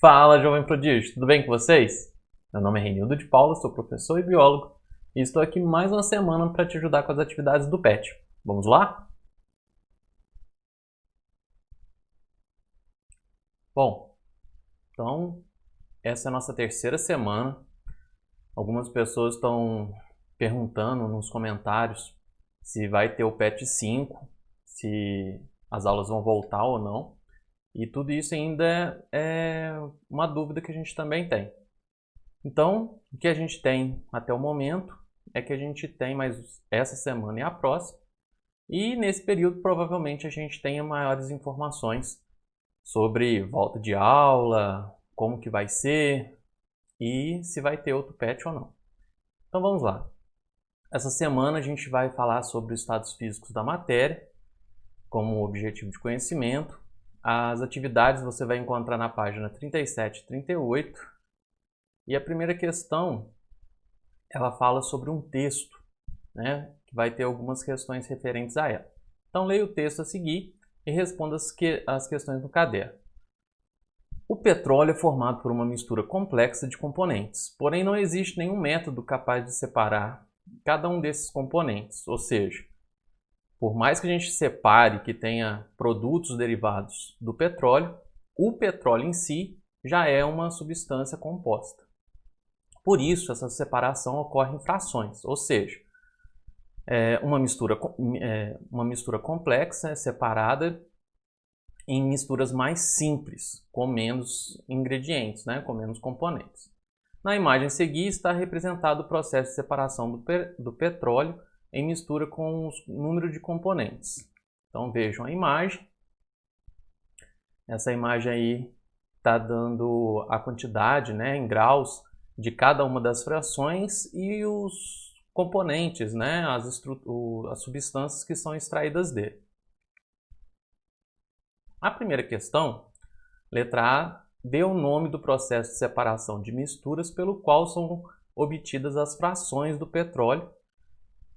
Fala, jovem prodígio, tudo bem com vocês? Meu nome é Reinildo de Paula, sou professor e biólogo e estou aqui mais uma semana para te ajudar com as atividades do PET. Vamos lá? Bom, então essa é a nossa terceira semana. Algumas pessoas estão perguntando nos comentários se vai ter o PET 5, se as aulas vão voltar ou não. E tudo isso ainda é uma dúvida que a gente também tem. Então, o que a gente tem até o momento é que a gente tem mais essa semana e a próxima. E nesse período, provavelmente, a gente tenha maiores informações sobre volta de aula, como que vai ser e se vai ter outro PET ou não. Então vamos lá. Essa semana a gente vai falar sobre os estados físicos da matéria, como objetivo de conhecimento. As atividades você vai encontrar na página 37 e 38. E a primeira questão, ela fala sobre um texto, né, que vai ter algumas questões referentes a ela. Então leia o texto a seguir e responda as questões no caderno. O petróleo é formado por uma mistura complexa de componentes, porém não existe nenhum método capaz de separar cada um desses componentes, ou seja, por mais que a gente separe que tenha produtos derivados do petróleo, o petróleo em si já é uma substância composta. Por isso, essa separação ocorre em frações, ou seja, uma mistura complexa é separada em misturas mais simples, com menos ingredientes, né, com menos componentes. Na imagem a seguir está representado o processo de separação do petróleo em mistura com o número de componentes. Então vejam a imagem. Essa imagem aí está dando a quantidade, né, em graus de cada uma das frações e os componentes, né, as substâncias que são extraídas dele. A primeira questão, letra A, dê o nome do processo de separação de misturas pelo qual são obtidas as frações do petróleo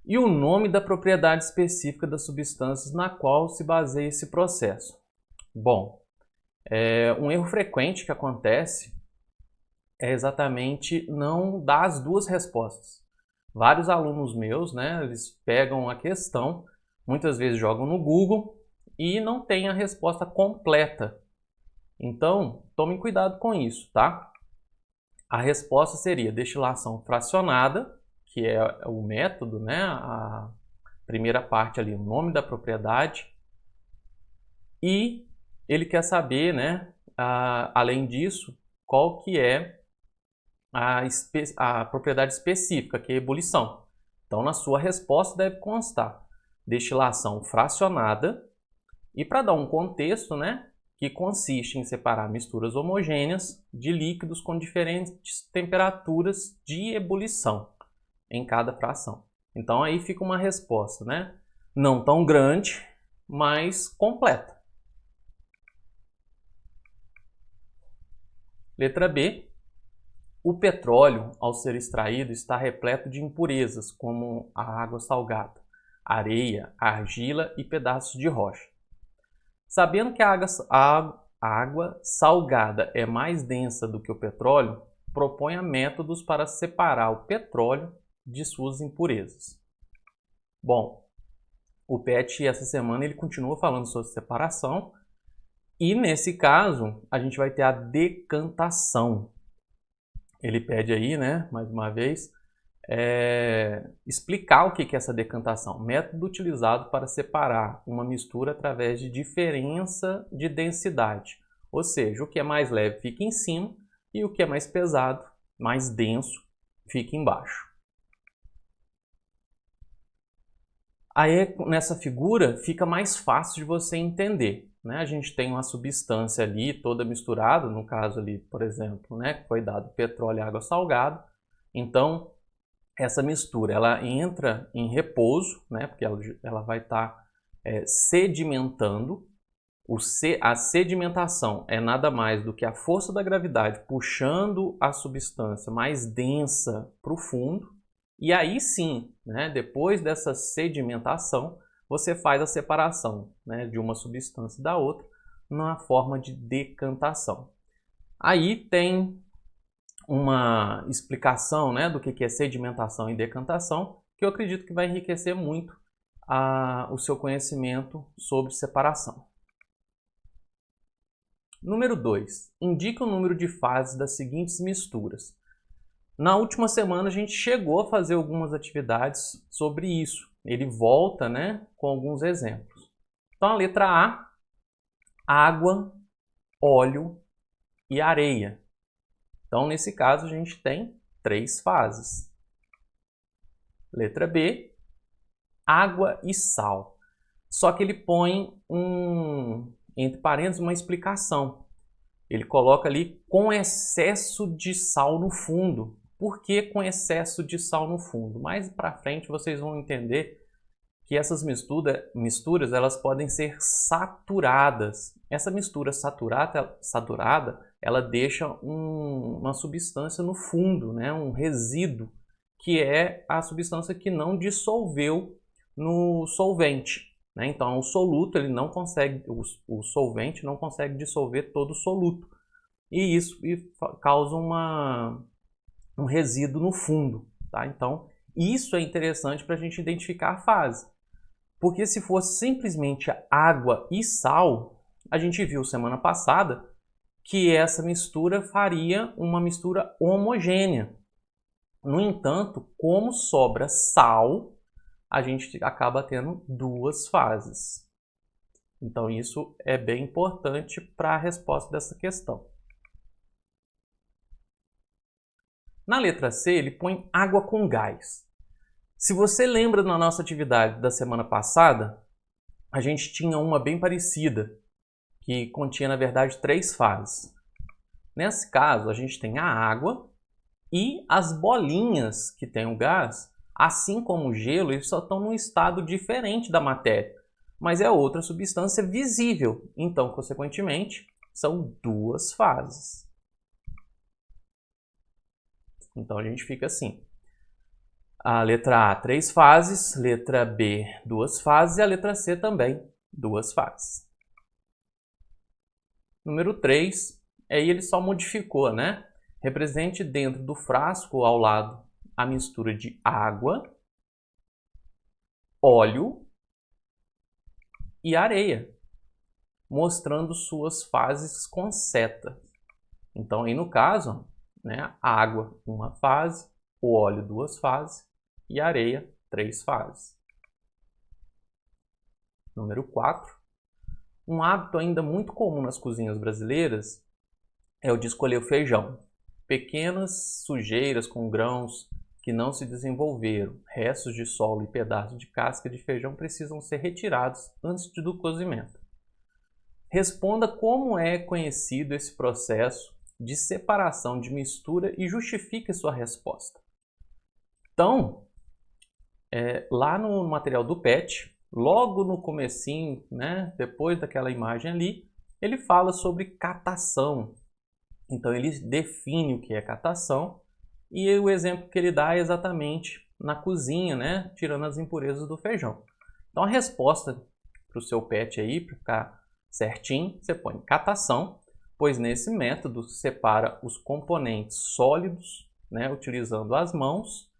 e o nome da propriedade específica das substâncias na qual se baseia esse processo. Bom, um erro frequente que acontece é exatamente não dar as duas respostas. Vários alunos meus, né, eles pegam a questão, muitas vezes jogam no Google e não tem a resposta completa. Então, tomem cuidado com isso, tá? A resposta seria destilação fracionada, que é o método, né, a primeira parte ali, o nome da propriedade. E ele quer saber, né, além disso, qual que é a propriedade específica, que é a ebulição. Então, na sua resposta deve constar destilação fracionada e, para dar um contexto, né, que consiste em separar misturas homogêneas de líquidos com diferentes temperaturas de ebulição em cada fração. Então, aí fica uma resposta, né, não tão grande, mas completa. Letra B. O petróleo, ao ser extraído, está repleto de impurezas, como a água salgada, areia, argila e pedaços de rocha. Sabendo que a água salgada é mais densa do que o petróleo, proponha métodos para separar o petróleo de suas impurezas. Bom, o PET essa semana ele continua falando sobre separação e nesse caso a gente vai ter a decantação. Ele pede aí, né, mais uma vez, explicar o que é essa decantação. Método utilizado para separar uma mistura através de diferença de densidade. Ou seja, o que é mais leve fica em cima e o que é mais pesado, mais denso, fica embaixo. Aí nessa figura fica mais fácil de você entender. Né? A gente tem uma substância ali toda misturada, no caso ali, por exemplo, né, que foi dado petróleo e água salgada. Então, essa mistura ela entra em repouso, né, porque ela vai estar sedimentando. A sedimentação é nada mais do que a força da gravidade puxando a substância mais densa para o fundo. E aí sim, né, depois dessa sedimentação, você faz a separação, né, de uma substância da outra na forma de decantação. Aí tem uma explicação, né, do que é sedimentação e decantação, que eu acredito que vai enriquecer muito o seu conhecimento sobre separação. Número 2. Indica o número de fases das seguintes misturas. Na última semana a gente chegou a fazer algumas atividades sobre isso. Ele volta, né, com alguns exemplos. Então a letra A, água, óleo e areia. Então nesse caso a gente tem 3 fases. Letra B, água e sal. Só que ele põe entre parênteses uma explicação. Ele coloca ali com excesso de sal no fundo. Por que com excesso de sal no fundo? Mais para frente vocês vão entender que essas misturas elas podem ser saturadas. Essa mistura saturada ela deixa uma substância no fundo, né? Um resíduo, que é a substância que não dissolveu no solvente. Né? Então, o soluto, ele não consegue, o solvente não consegue dissolver todo o soluto. E isso causa um resíduo no fundo. Tá? Então, isso é interessante para a gente identificar a fase. Porque se fosse simplesmente água e sal, a gente viu semana passada que essa mistura faria uma mistura homogênea. No entanto, como sobra sal, a gente acaba tendo 2 fases. Então isso é bem importante para a resposta dessa questão. Na letra C, ele põe água com gás. Se você lembra na nossa atividade da semana passada, a gente tinha uma bem parecida, que continha, na verdade, 3 fases. Nesse caso, a gente tem a água e as bolinhas que tem o gás, assim como o gelo, eles só estão num estado diferente da matéria, mas é outra substância visível. Então, consequentemente, são 2 fases. Então, a gente fica assim. A letra A, 3 fases, letra B, 2 fases e a letra C também, 2 fases. Número 3, aí ele só modificou, né? Represente dentro do frasco ao lado a mistura de água, óleo e areia, mostrando suas fases com seta. Então, aí no caso, né, a água, 1 fase, o óleo, 2 fases e a areia, 3 fases. Número 4. Um hábito ainda muito comum nas cozinhas brasileiras é o de escolher o feijão. Pequenas sujeiras com grãos que não se desenvolveram, restos de solo e pedaços de casca de feijão precisam ser retirados antes do cozimento. Responda como é conhecido esse processo de separação de mistura e justifique sua resposta. Então, lá no material do PET, logo no comecinho, né, depois daquela imagem ali, ele fala sobre catação. Então ele define o que é catação e o exemplo que ele dá é exatamente na cozinha, né, tirando as impurezas do feijão. Então a resposta para o seu PET aí, para ficar certinho, você põe catação, pois nesse método separa os componentes sólidos, né, utilizando as mãos,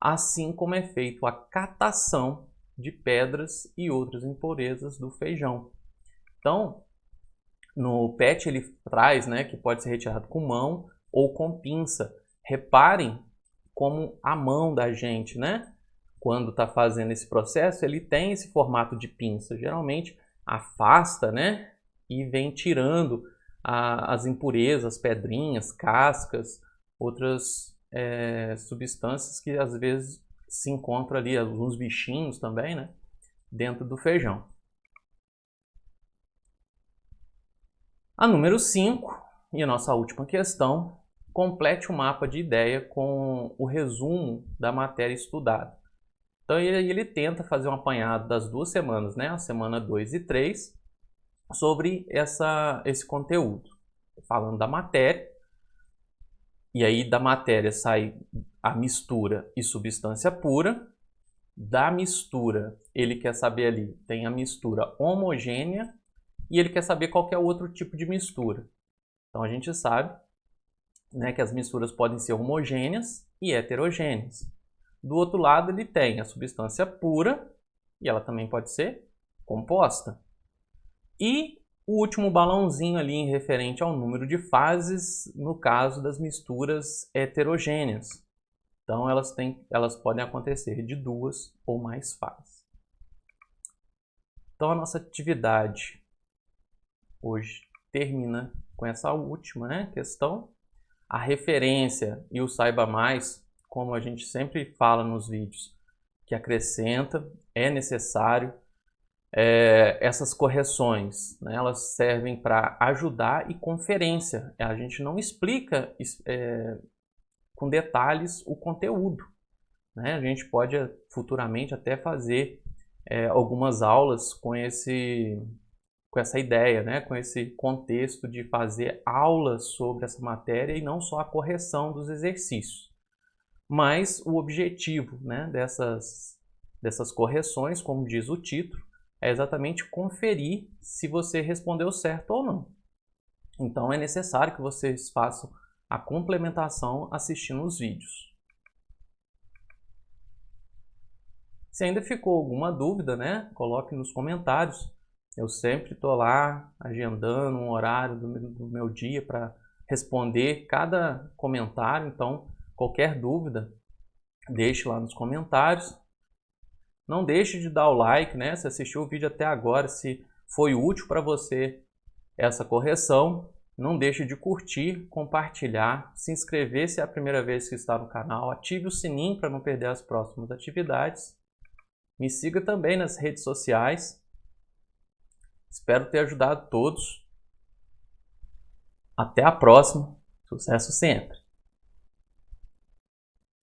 assim como é feito a catação de pedras e outras impurezas do feijão. Então, no PET ele traz, né, que pode ser retirado com mão ou com pinça. Reparem como a mão da gente, né, quando está fazendo esse processo, ele tem esse formato de pinça. Geralmente afasta, né, e vem tirando as impurezas, pedrinhas, cascas, outras substâncias que às vezes se encontram ali, alguns bichinhos também, né, dentro do feijão. A número 5, e a nossa última questão, complete o mapa de ideia com o resumo da matéria estudada. Então ele tenta fazer um apanhado das 2 semanas, né, a semana 2 e 3, sobre esse conteúdo, falando da matéria. E aí da matéria sai a mistura e substância pura. Da mistura, ele quer saber ali, tem a mistura homogênea e ele quer saber qual que é o outro tipo de mistura. Então a gente sabe, né, que as misturas podem ser homogêneas e heterogêneas. Do outro lado ele tem a substância pura e ela também pode ser composta. E o último balãozinho ali em referente ao número de fases no caso das misturas heterogêneas. Então elas podem acontecer de 2 ou mais fases. Então a nossa atividade hoje termina com essa última, né, questão. A referência e o saiba mais, como a gente sempre fala nos vídeos, que acrescenta, é necessário. Essas correções, né, elas servem para ajudar e conferência. A gente não explica com detalhes o conteúdo, né? A gente pode futuramente até fazer algumas aulas com essa ideia, né? Com esse contexto de fazer aulas sobre essa matéria e não só a correção dos exercícios. Mas o objetivo, né, dessas correções, como diz o título, é exatamente conferir se você respondeu certo ou não. Então é necessário que vocês façam a complementação assistindo os vídeos. Se ainda ficou alguma dúvida, né, coloque nos comentários. Eu sempre estou lá agendando um horário do meu dia para responder cada comentário. Então, qualquer dúvida, deixe lá nos comentários. Não deixe de dar o like, né? Se assistiu o vídeo até agora, se foi útil para você essa correção. Não deixe de curtir, compartilhar, se inscrever se é a primeira vez que está no canal. Ative o sininho para não perder as próximas atividades. Me siga também nas redes sociais. Espero ter ajudado todos. Até a próxima. Sucesso sempre!